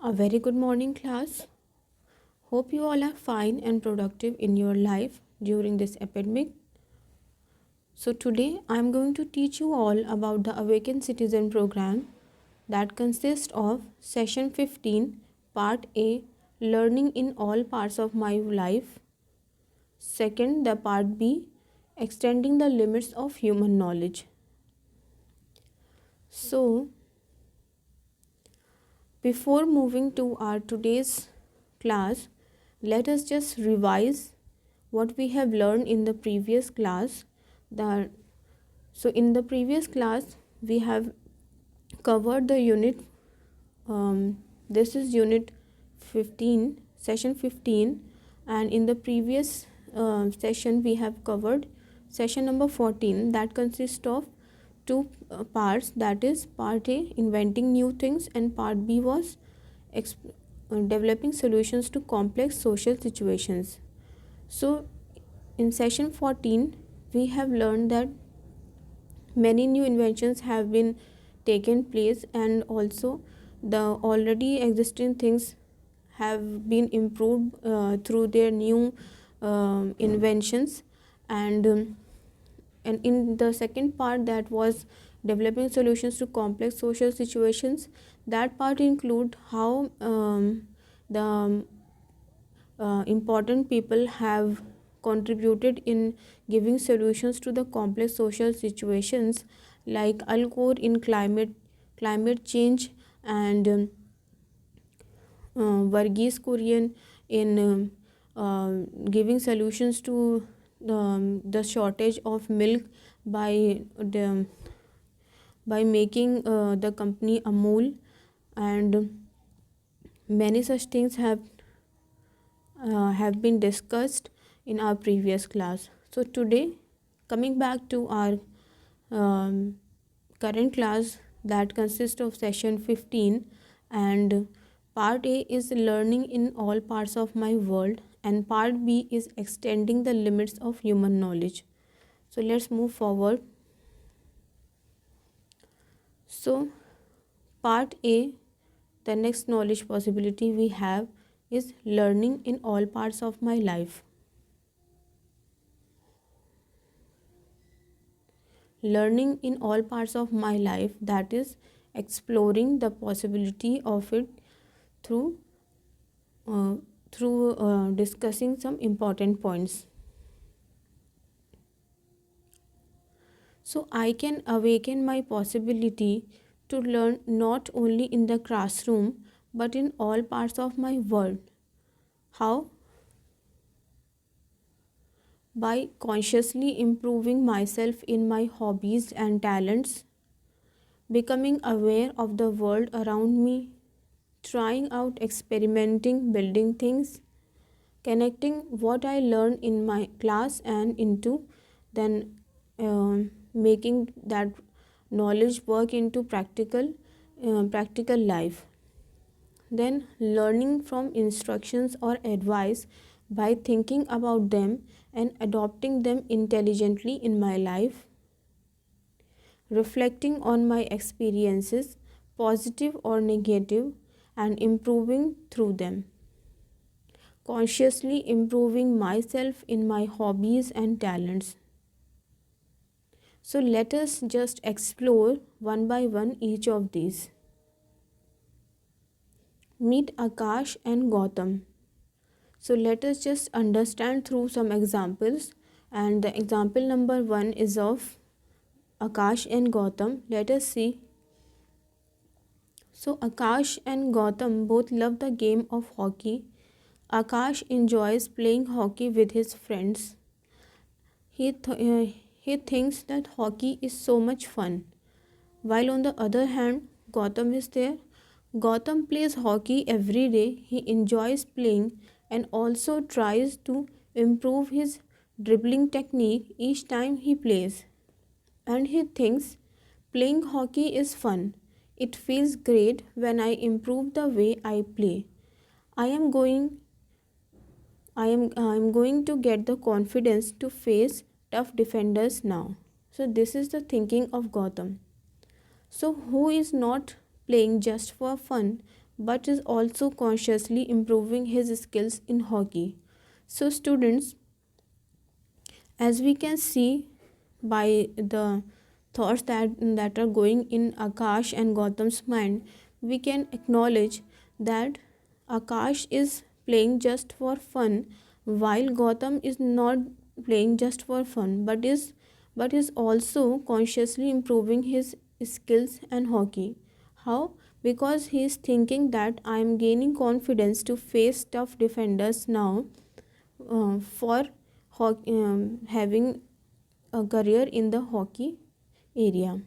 A very good morning, class. Hope you all are fine and productive in your life during this epidemic. So, today I am going to teach you all about the Awaken Citizen program that consists of Session 15, Part A, Learning in All Parts of My Life. Second, the Part B, Extending the Limits of Human Knowledge. So, before moving to our today's class, let us just revise what we have learned in the previous class. So in the previous class we have covered the unit, this is unit 15, session 15, and in the previous session we have covered session number 14 that consists of two parts, that is part A, inventing new things, and part B was developing solutions to complex social situations. So in session 14 we have learned that many new inventions have been taken place, and also the already existing things have been improved through their new inventions. And in the second part, that was developing solutions to complex social situations, that part include how the important people have contributed in giving solutions to the complex social situations, like Al Gore in climate change, and Varghese Kurian in giving solutions to the shortage of milk by making the company Amul, and many such things have been discussed in our previous class. So today, coming back to our current class that consists of session 15, and part A is learning in all parts of my world, and part B is extending the limits of human knowledge. So let's move forward. So part A, the next knowledge possibility we have is learning in all parts of my life. Learning in all parts of my life, that is exploring the possibility of it through discussing some important points. So I can awaken my possibility to learn not only in the classroom but in all parts of my world. How? By consciously improving myself in my hobbies and talents, becoming aware of the world around me, trying out, experimenting, building things, connecting what I learned in my class and into then making that knowledge work into practical life. Then learning from instructions or advice by thinking about them and adopting them intelligently in my life. Reflecting on my experiences, positive or negative, and improving through them. Consciously improving myself in my hobbies and talents. So let us just explore one by one each of these. Meet Akash and Gautam. So let us just understand through some examples, and the example number 1 is of Akash and Gautam. Let us see. So Akash and Gautam both love the game of hockey. Akash enjoys playing hockey with his friends. He thinks that hockey is so much fun. While on the other hand, Gautam is there. Gautam plays hockey every day. He enjoys playing and also tries to improve his dribbling technique each time he plays. And he thinks playing hockey is fun. It feels great when I improve the way I play. I am going to get the confidence to face tough defenders now. So this is the thinking of Gautam. So who is not playing just for fun but is also consciously improving his skills in hockey. So, students, as we can see by the thoughts that are going in Akash and Gautam's mind, we can acknowledge that Akash is playing just for fun, while Gautam is not playing just for fun, but is also consciously improving his skills and hockey. How? Because he is thinking that I am gaining confidence to face tough defenders now, for having a career in the area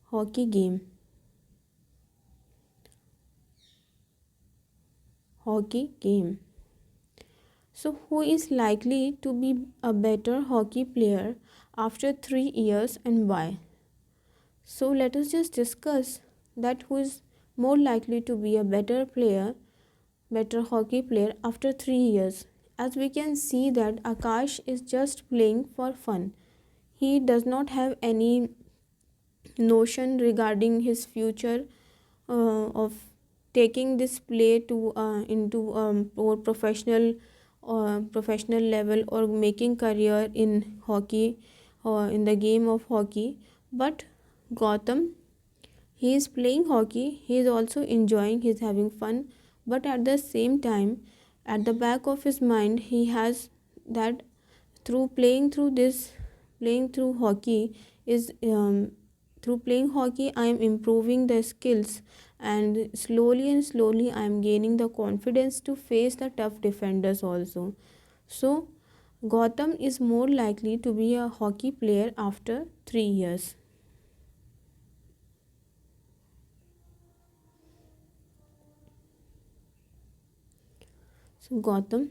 hockey game hockey game. So who is likely to be a better hockey player after 3 years and why? So let us just discuss that who is more likely to be a better hockey player after 3 years. As we can see that Akash is just playing for fun. He does not have any notion regarding his future, of taking this play to into more professional level, or making career in hockey or in the game of hockey. But Gautam, he is playing hockey, he is also enjoying, he is having fun, but at the same time, at the back of his mind, he has that through playing through hockey is through playing hockey I am improving the skills, and slowly I am gaining the confidence to face the tough defenders also. So Gautam is more likely to be a hockey player after 3 years. So Gautam,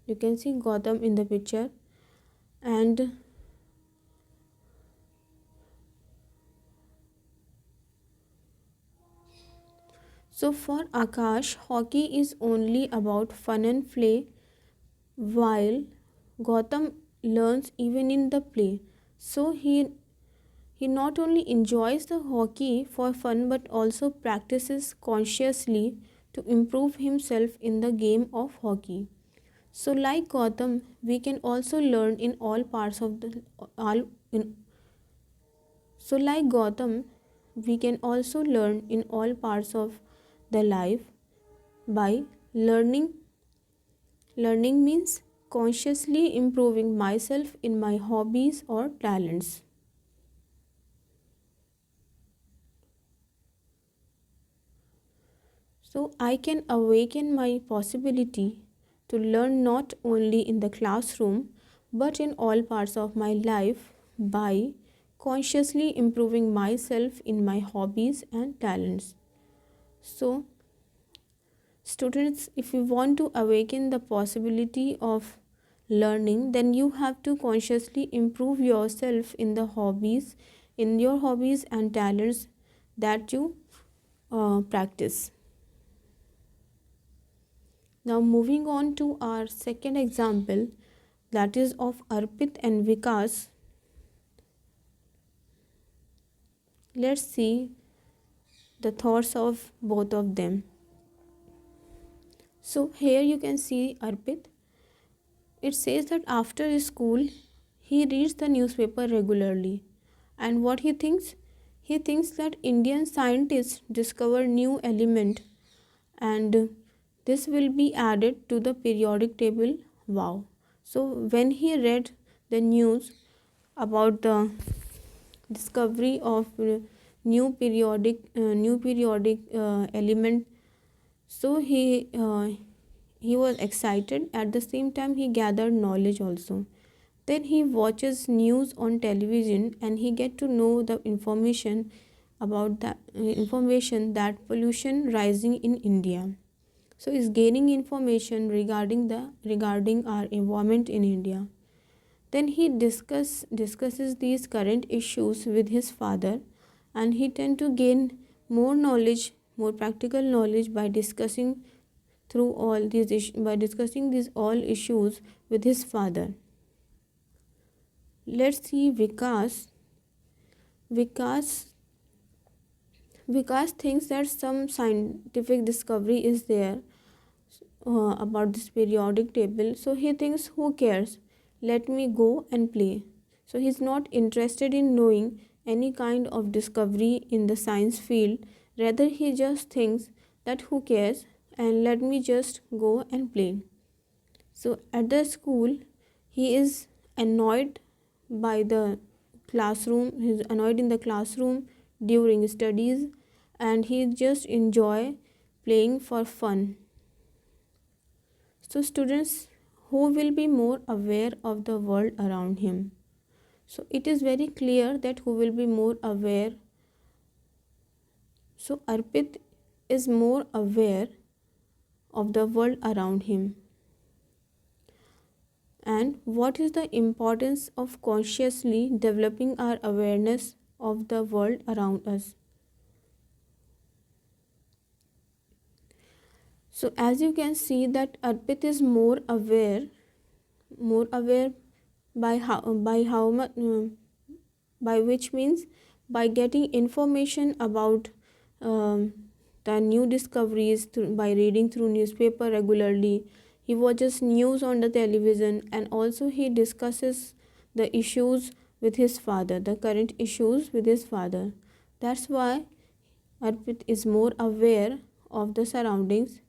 you can see Gautam in the picture. And so for Akash, hockey is only about fun and play, while Gautam learns even in the play. So he not only enjoys the hockey for fun but also practices consciously to improve himself in the game of hockey. So like Gautam, we can also learn in all parts of the all in so like Gautam, we can also learn in all parts of the life by learning. Learning means consciously improving myself in my hobbies or talents. So I can awaken my possibility to learn not only in the classroom but in all parts of my life by consciously improving myself in my hobbies and talents. So, students, if you want to awaken the possibility of learning, then you have to consciously improve yourself in your hobbies and talents that you practice. Now, moving on to our second example, that is of Arpit and Vikas. Let's see the thoughts of both of them. So, here you can see Arpit. It says that after school, he reads the newspaper regularly. And what he thinks? He thinks that Indian scientists discover new element, and this will be added to the periodic table. Wow. So when he read the news about the discovery of new periodic element, so he was excited. At the same time, he gathered knowledge also. Then he watches news on television and he get to know the information about the information that pollution rising in India. So is gaining information regarding our environment in India. Then he discusses these current issues with his father, and he tend to gain more knowledge, more practical knowledge by discussing by discussing these all issues with his father. Let's see Vikas. Vikas thinks that some scientific discovery is there about this periodic table. So he thinks, who cares? Let me go and play. So he's not interested in knowing any kind of discovery in the science field. Rather, he just thinks that who cares and let me just go and play. So at the school, he is annoyed by the classroom. He's annoyed in the classroom during studies, and he just enjoy playing for fun. So students who will be more aware of the world around him. So it is very clear that who will be more aware. So Arpit is more aware of the world around him. And what is the importance of consciously developing our awareness of the world around us? So as you can see that Arpit is more aware by how much, by which means by getting information about um, the new discoveries by reading through newspaper regularly. He watches news on the television, and also he discusses the issues with his father, the current issues with his father. That's why Arpit is more aware of the surroundings.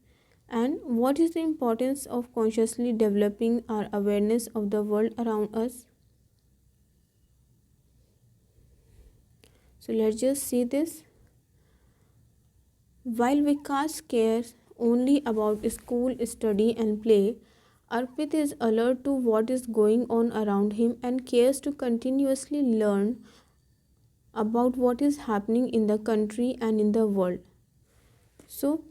And what is the importance of consciously developing our awareness of the world around us? So let's just see this. While Vikas cares only about school, study, and play, Arpit is alert to what is going on around him and cares to continuously learn about what is happening in the country and in the world. So,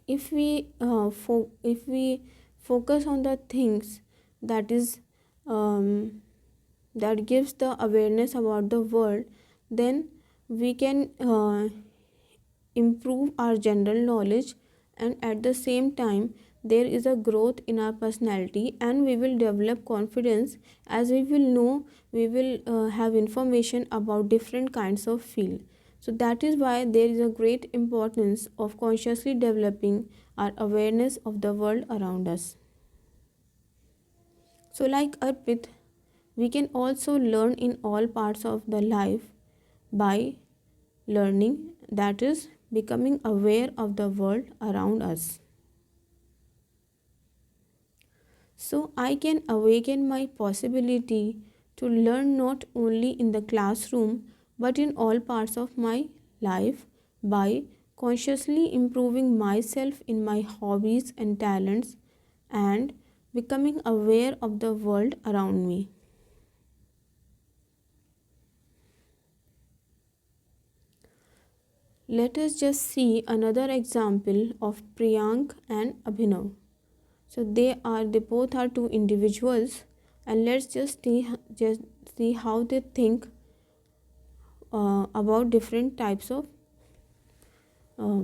if we focus on the things that is um, that gives the awareness about the world, then we can improve our general knowledge, and at the same time there is a growth in our personality, and we will develop confidence as we will know, we will have information about different kinds of field. So that is why there is a great importance of consciously developing our awareness of the world around us. So like Arpit, we can also learn in all parts of the life by learning, that is becoming aware of the world around us. So I can awaken my possibility to learn not only in the classroom but in all parts of my life by consciously improving myself in my hobbies and talents and becoming aware of the world around me. Let us just see another example of Priyank and Abhinav. So they both are two individuals, and let's just see how they think about different types of uh,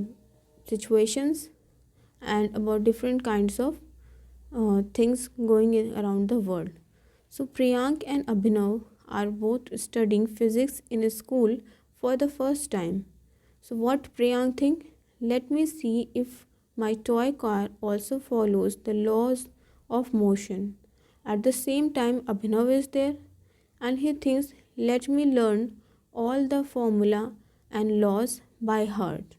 situations and about different kinds of things going in around the world. So Priyank and Abhinav are both studying physics in a school for the first time. So what Priyank think? Let me see if my toy car also follows the laws of motion. At the same time, Abhinav is there and he thinks, let me learn all the formula and laws by heart.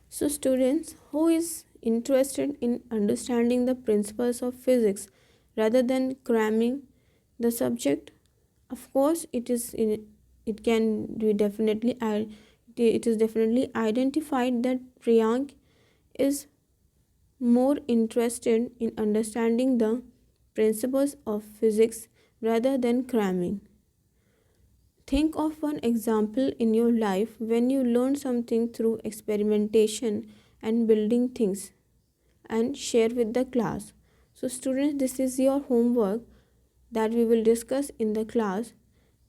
So students who is interested in understanding the principles of physics rather than cramming the subject, of course it can be definitely it is definitely identified that Priyank is more interested in understanding the principles of physics rather than cramming. Think of one example in your life when you learn something through experimentation and building things and share with the class. So students, this is your homework that we will discuss in the class,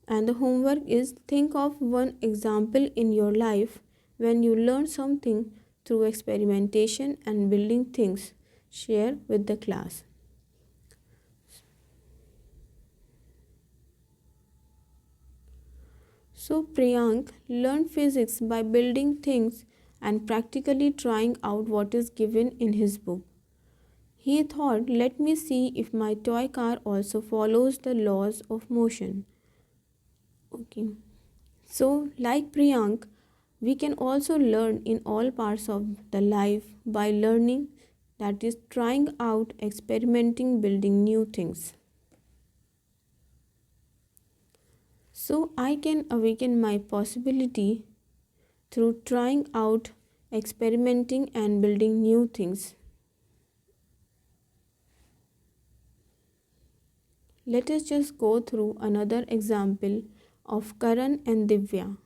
and the homework is think of one example in your life when you learn something through experimentation and building things. Share with the class. So Priyank learned physics by building things and practically trying out what is given in his book. He thought, let me see if my toy car also follows the laws of motion. Okay. So, like Priyank, we can also learn in all parts of the life by learning, that is, trying out, experimenting, building new things. So, I can awaken my possibility through trying out, experimenting, and building new things. Let us just go through another example of Karan and Divya.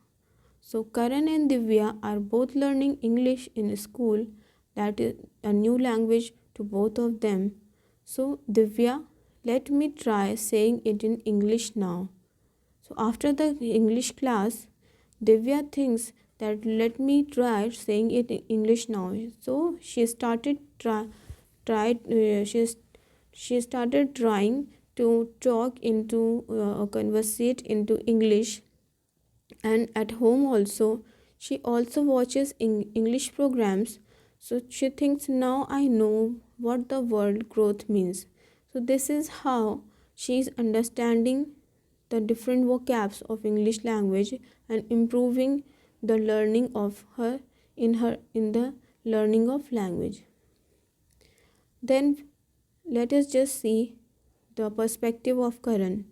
So, Karan and Divya are both learning English in school, that is a new language to both of them. So, Divya, let me try saying it in English now. So, after the English class, Divya thinks that let me try saying it in English now. So, she started tried she started trying to talk into conversate into English, and at home also she also watches English programs. So she thinks now I know what the word growth means. So this is how she is understanding the different vocabs of English language and improving the learning of her in the learning of language. Then let us just see the perspective of Karan.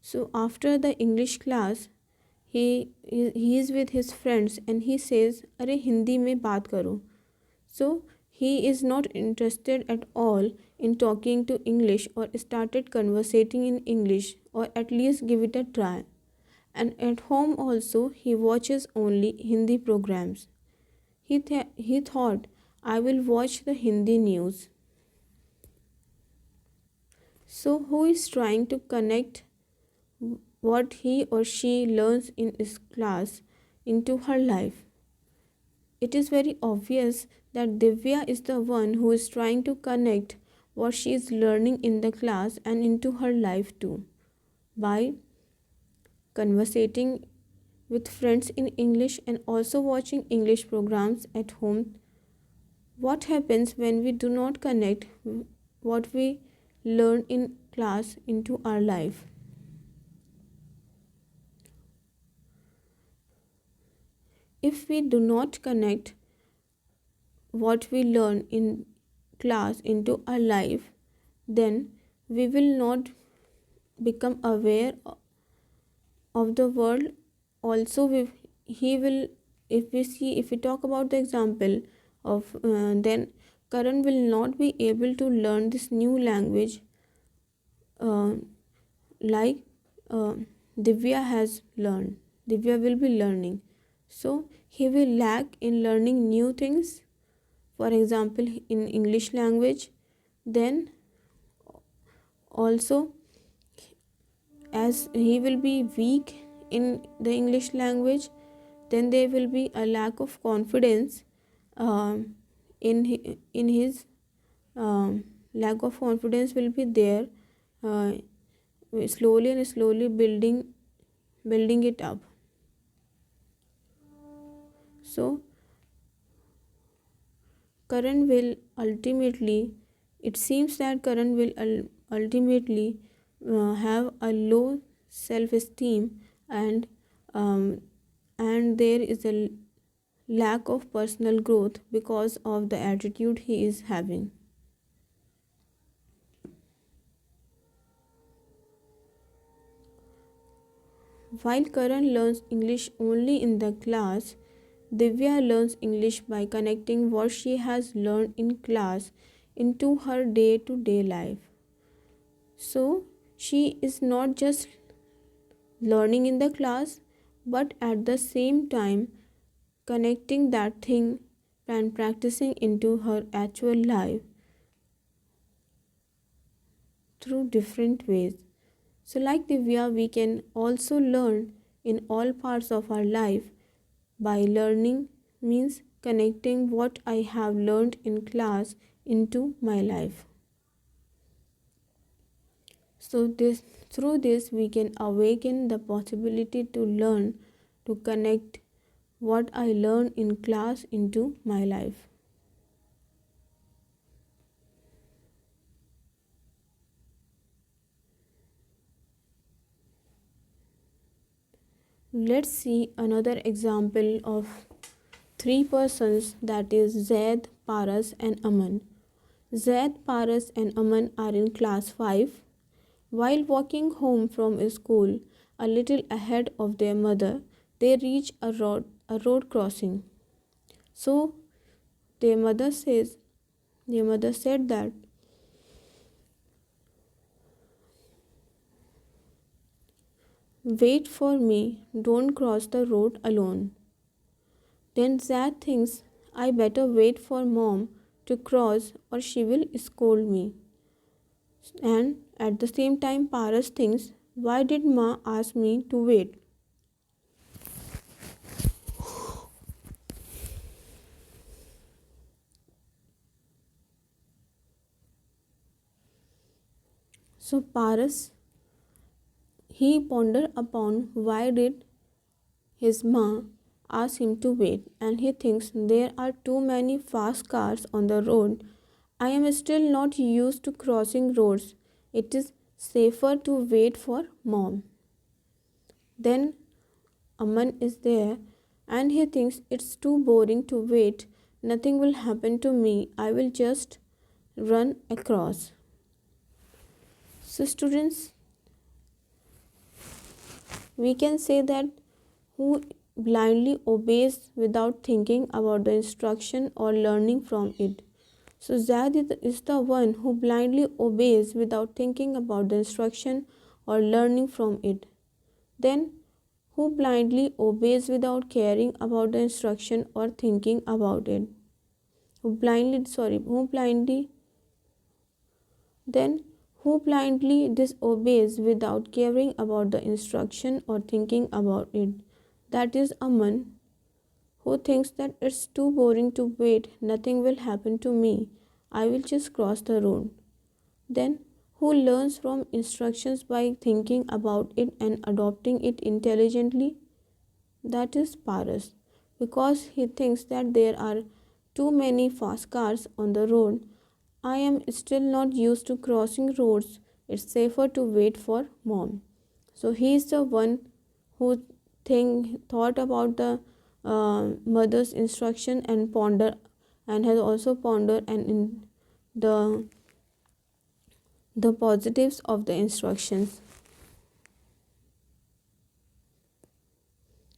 So after the English class, he is with his friends and he says, "अरे हिंदी में बात करो." So he is not interested at all in talking to English or started conversating in English, or at least give it a try. And at home also he watches only Hindi programs. He thought, I will watch the Hindi news. So who is trying to connect what he or she learns in his class into her life? It is very obvious that Divya is the one who is trying to connect what she is learning in the class and into her life too, by conversating with friends in English and also watching English programs at home. What happens when we do not connect what we learn in class into our life? If we do not connect what we learn in class into our life, then we will not become aware of the world. Also, he will, if we talk about the example of then Karan will not be able to learn this new language uh, like uh, Divya will be learning. So he will lack in learning new things, for example in English language. Then also, as he will be weak in the English language, then there will be a lack of confidence in his lack of confidence will be there, uh, slowly and slowly building it up. So Karan will ultimately, it seems that Karan will ultimately have a low self-esteem, and um, there is a lack of personal growth because of the attitude he is having. While Karan learns English only in the class, Divya learns English by connecting what she has learned in class into her day to day life. So she is not just learning in the class, but at the same time connecting that thing and practicing into her actual life through different ways. So, like Divya, we can also learn in all parts of our life. By learning means connecting what I have learned in class into my life. So this through this we can awaken the possibility to learn to connect what I learned in class into my life. Let's see another example of three persons, that is Zaid, Paras and Aman. Zaid, Paras and Aman are in class 5. While walking home from school, a little ahead of their mother, they reach a road crossing. So their mother said that, "Wait for me, don't cross the road alone." Then Zad thinks, "I better wait for mom to cross or she will scold me." And at the same time, Paras thinks, "Why did ma ask me to wait?" So Paras, he pondered upon why did his ma ask him to wait, and he thinks, there are too many fast cars on the road. I am still not used to crossing roads. It is safer to wait for mom. Then Aman is there and he thinks, it's too boring to wait. Nothing will happen to me. I will just run across. So students, we can say that who blindly obeys without thinking about the instruction or learning from it. So Zad is the one who blindly obeys without thinking about the instruction or learning from it. Then who blindly obeys without caring about the instruction or thinking about it. Who blindly then who blindly disobeys without caring about the instruction or thinking about it. That is Aman, who thinks that it's too boring to wait, nothing will happen to me, I will just cross the road. Then who learns from instructions by thinking about it and adopting it intelligently? That is Paras, because he thinks that there are too many fast cars on the road. I am still not used to crossing roads. It's safer to wait for mom. So he is the one who thought about the mother's instruction and ponder and has also pondered and in the positives of the instructions.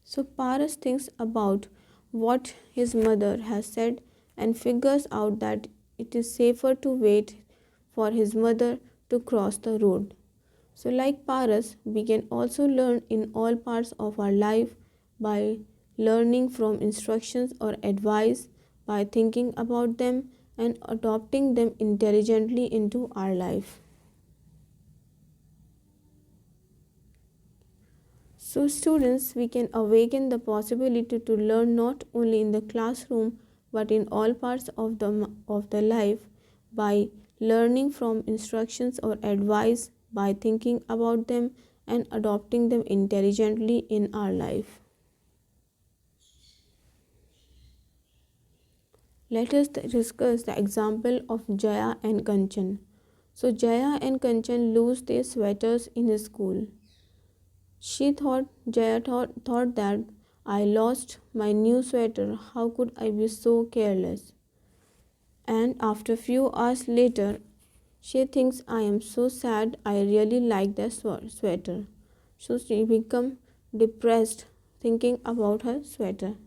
So Paras thinks about what his mother has said and figures out that it is safer to wait for his mother to cross the road. So like Paras, we can also learn in all parts of our life by learning from instructions or advice, by thinking about them and adopting them intelligently into our life. So students, we can awaken the possibility to learn not only in the classroom but in all parts of the life by learning from instructions or advice, by thinking about them and adopting them intelligently in our life. Let us discuss the example of Jaya and Kanchan. So Jaya and Kanchan lose their sweaters in school. Jaya thought that, I lost my new sweater. How could I be so careless? And after few hours later, she thinks, I am so sad. I really like that sweater. So she become depressed thinking about her sweater.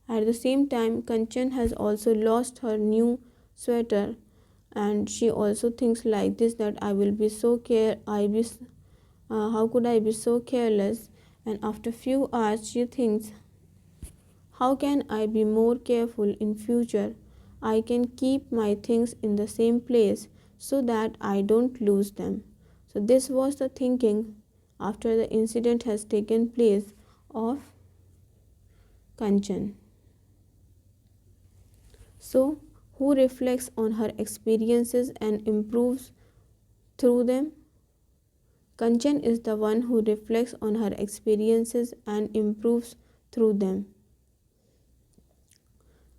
At the same time, Kanchan has also lost her new sweater and she also thinks like this, that I will be so how could I be so careless? And after few hours she thinks, how can I be more careful in future? I can keep my things in the same place so that I don't lose them. So this was the thinking after the incident has taken place of Kanchan. So who reflects on her experiences and improves through them? Kanchan is the one who reflects on her experiences and improves through them.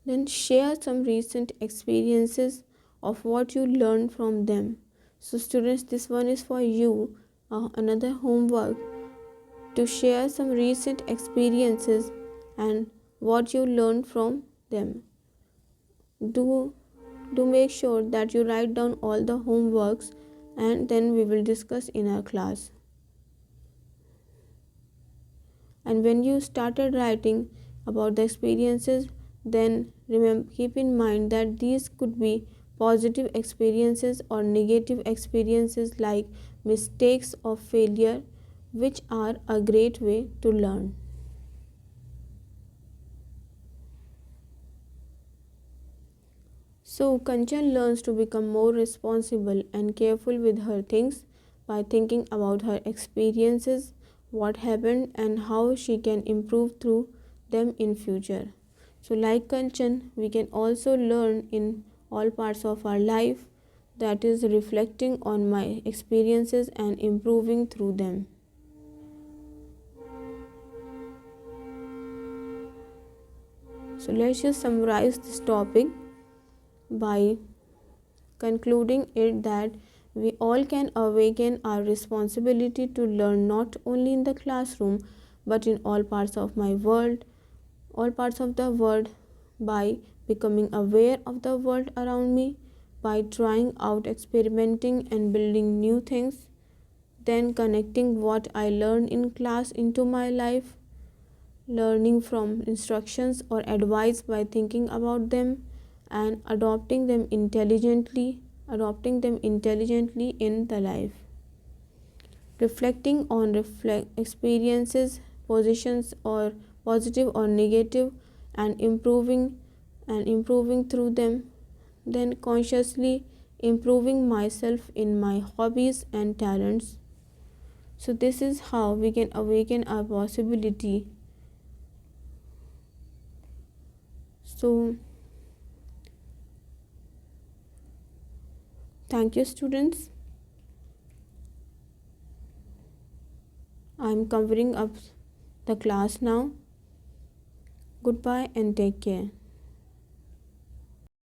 Then share some recent experiences of what you learned from them. So students, this one is for you, another homework, to share some recent experiences and what you learned from them. Do make sure that you write down all the homeworks, and then we will discuss in our class. And when you started writing about the experiences, then remember, keep in mind that these could be positive experiences or negative experiences like mistakes or failure, which are a great way to learn. So Kanchan learns to become more responsible and careful with her things by thinking about her experiences, what happened, and how she can improve through them in future. So like Kanchan, we can also learn in all parts of our life, that is reflecting on my experiences and improving through them. So let's just summarize this topic by concluding it that we all can awaken our responsibility to learn not only in the classroom but in all parts of the world, by becoming aware of the world around me, by trying out, experimenting and building new things, then connecting what I learned in class into my life, learning from instructions or advice by thinking about them, and adopting them intelligently in the life, reflecting on experiences, positions or positive or negative, and improving through them, then consciously improving myself in my hobbies and talents. So this is how we can awaken our possibility. So thank you students. I am covering up the class now. Goodbye and take care.